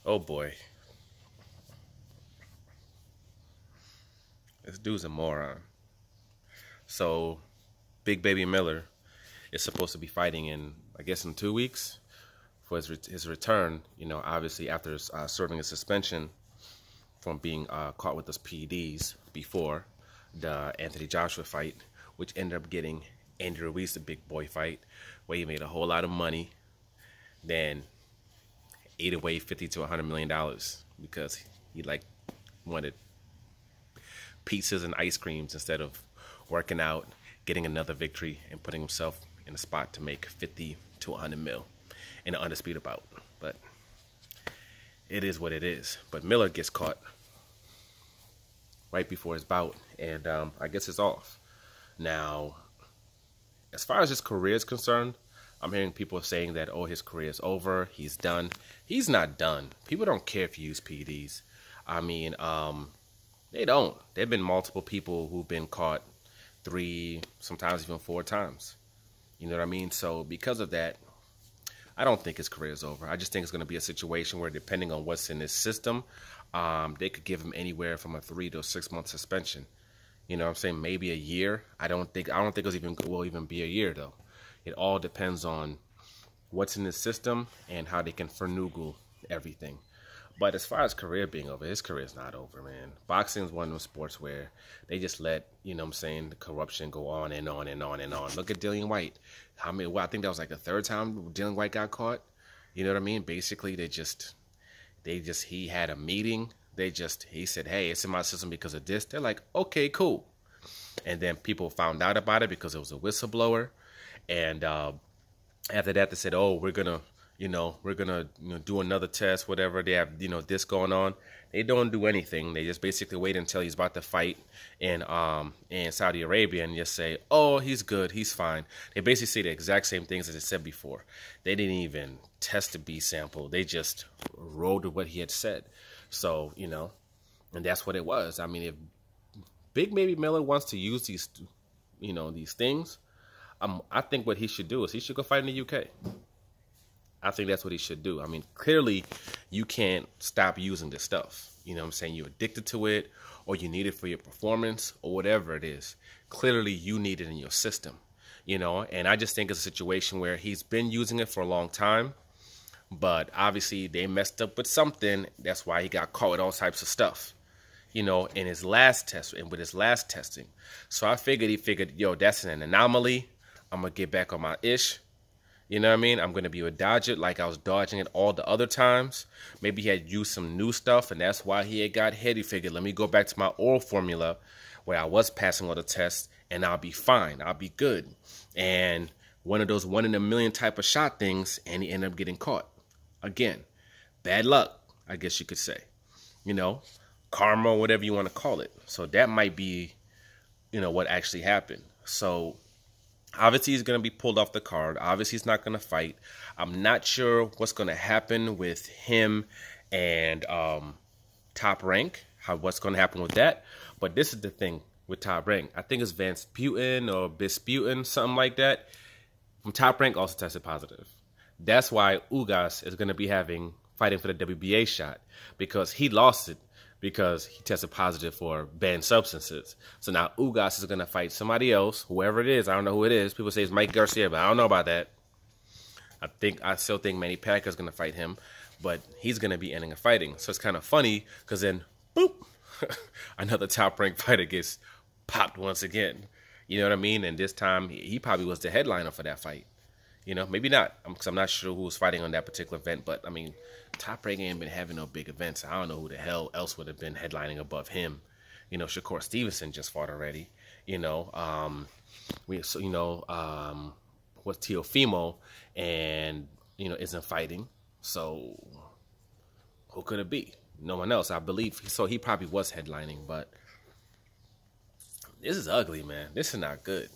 Oh boy, this dude's a moron. So, Big Baby Miller is supposed to be fighting in, I guess, in 2 weeks for his return. You know, obviously after serving a suspension from being caught with those p.e.d.s before the Anthony Joshua fight, which ended up getting Andy Ruiz the big boy fight, where he made a whole lot of money, then ate away $50 to $100 million because he like wanted pizzas and ice creams instead of working out, getting another victory, and putting himself in a spot to make 50 to 100 mil in an undisputed bout. But it is what it is. But Miller gets caught right before his bout, and I guess it's off. Now, as far as his career is concerned, I'm hearing people saying that, oh, his career is over, he's done. He's not done. People don't care if you use p.e.d.s. I mean, they don't. There have been multiple people who've been caught 3, sometimes even 4 times. You know what I mean? So because of that, I don't think his career is over. I just think it's going to be a situation where, depending on what's in his system, they could give him anywhere from a 3 to 6 month suspension. You know what I'm saying? Maybe a year. I don't think it will even be a year though. It all depends on what's in his system and how they can finagle everything. But as far as career being over, his career is not over, man. Boxing is one of those sports where they just let, you know what I'm saying, the corruption go on and on and on and on. Look at Dillian White. Well, I think that was like the 3rd time Dillian White got caught. You know what I mean? Basically, he had a meeting. He said, hey, it's in my system because of this. They're like, okay, cool. And then people found out about it because it was a whistleblower. And after that, they said, oh, we're going to do another test, whatever. They have, this going on. They don't do anything. They just basically wait until he's about to fight in Saudi Arabia and just say, oh, he's good, he's fine. They basically say the exact same things as they said before. They didn't even test the B sample. They just rolled with what he had said. So, and that's what it was. I mean, if Big Baby Miller wants to use these, these things, I think what he should do is he should go fight in the UK. I think that's what he should do. I mean, clearly, you can't stop using this stuff. You know what I'm saying? You're addicted to it, or you need it for your performance, or whatever it is. Clearly, you need it in your system, And I just think it's a situation where he's been using it for a long time, but obviously they messed up with something. That's why he got caught with all types of stuff, in his last test and with his last testing. So he figured, yo, that's an anomaly. I'm going to get back on my ish. You know what I mean? I'm going to be able to dodge it like I was dodging it all the other times. Maybe he had used some new stuff, and that's why he had got hit. He figured, let me go back to my old formula where I was passing all the tests, and I'll be fine. I'll be good. And one of those 1 in a million type of shot things, and he ended up getting caught. Again, bad luck, I guess you could say. Karma, whatever you want to call it. So that might be, what actually happened. So obviously, he's going to be pulled off the card. Obviously, he's not going to fight. I'm not sure what's going to happen with him and Top Rank, what's going to happen with that. But this is the thing with Top Rank. I think it's Vansputin or Bisputin, something like that. From Top Rank also tested positive. That's why Ugas is going to be fighting for the WBA shot, because he lost it because he tested positive for banned substances. So now Ugas is going to fight somebody else, whoever it is. I don't know who it is. People say it's Mike Garcia, but I don't know about that. I still think Manny Pacquiao is going to fight him, but he's going to be ending up fighting. So it's kind of funny because then, boop, another top-ranked fighter gets popped once again. You know what I mean? And this time, he probably was the headliner for that fight. Maybe not, because I'm not sure who was fighting on that particular event. But, I mean, Top Rank ain't been having no big events. I don't know who the hell else would have been headlining above him. Shakur Stevenson just fought already. What's Teofimo and, isn't fighting. So, who could it be? No one else, I believe. So, he probably was headlining, but this is ugly, man. This is not good.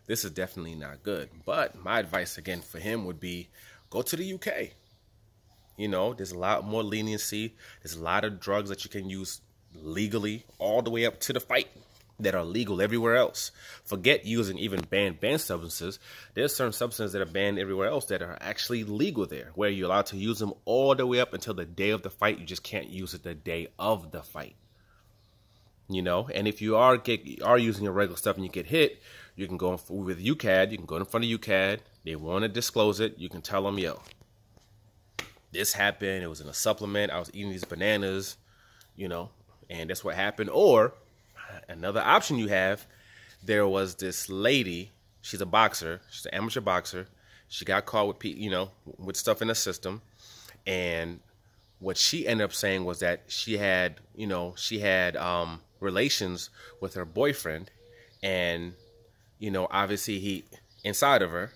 This is definitely not good. But my advice, again, for him would be go to the UK. There's a lot more leniency. There's a lot of drugs that you can use legally all the way up to the fight. that are legal everywhere else. Forget using even banned substances. There's certain substances that are banned everywhere else that are actually legal there, where you're allowed to use them all the way up until the day of the fight. You just can't use it the day of the fight. You know, and if you are using your regular stuff and you get hit, you can go with UCAD. You can go in front of UCAD. They want to disclose it. You can tell them, yo, this happened. It was in a supplement. I was eating these bananas, you know, and that's what happened. Or another option you have, there was this lady. She's a boxer. She's an amateur boxer. She got caught with, with stuff in the system. And what she ended up saying was that she had relations with her boyfriend, and obviously he inside of her,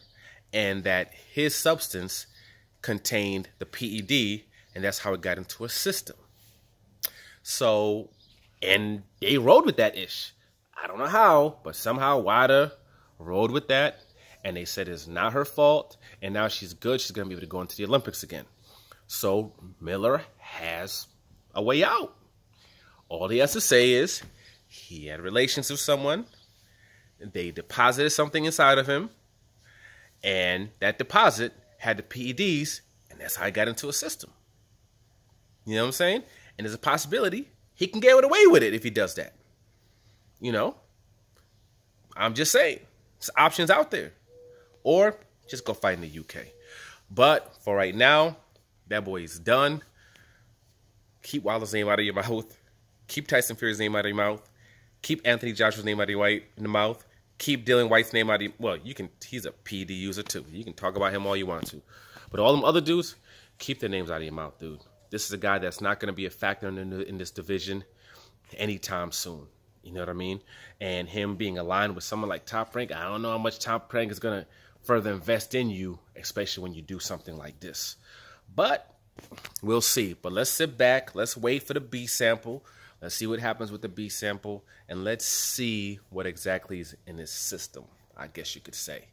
and that his substance contained the p.e.d, and that's how it got into her system. So, and they rode with that ish. I don't know how, but somehow WADA rode with that, and they said it's not her fault, and now she's good. She's gonna be able to go into the Olympics again. So Miller has a way out. All he has to say is he had relations with someone, they deposited something inside of him, and that deposit had the p.e.d.s, and that's how he got into a system. You know what I'm saying? And there's a possibility he can get away with it if he does that. I'm just saying, there's options out there. Or just go fight in the UK. But for right now, that boy is done. Keep Wilder's name out of your mouth. Keep Tyson Fury's name out of your mouth. Keep Anthony Joshua's name out of your mouth. Keep Dylan White's name out of your... Well, he's a p.e.d user too. You can talk about him all you want to. But all them other dudes, keep their names out of your mouth, dude. This is a guy that's not going to be a factor in this division anytime soon. You know what I mean? And him being aligned with someone like Top Rank, I don't know how much Top Rank is going to further invest in you, especially when you do something like this. But we'll see. But let's sit back. Let's wait for the B sample. Let's see what happens with the B sample. And let's see what exactly is in his system, I guess you could say.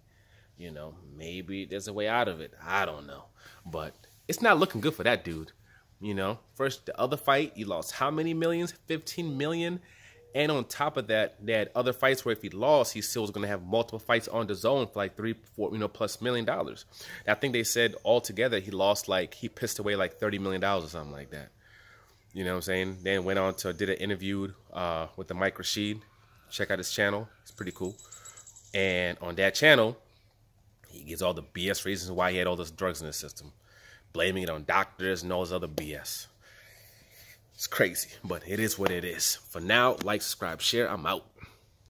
Maybe there's a way out of it. I don't know. But it's not looking good for that dude. First, the other fight, he lost how many millions? 15 million. And on top of that, they had other fights where if he lost, he still was going to have multiple fights on the zone for like $3-4 plus $1 million. I think they said altogether he lost he pissed away like $30 million or something like that. You know what I'm saying? Then went on to did an interview with the Mike Rashid. Check out his channel. It's pretty cool. And on that channel, he gives all the BS reasons why he had all those drugs in his system. Blaming it on doctors and all this other BS. It's crazy, but it is what it is. For now, like, subscribe, share. I'm out.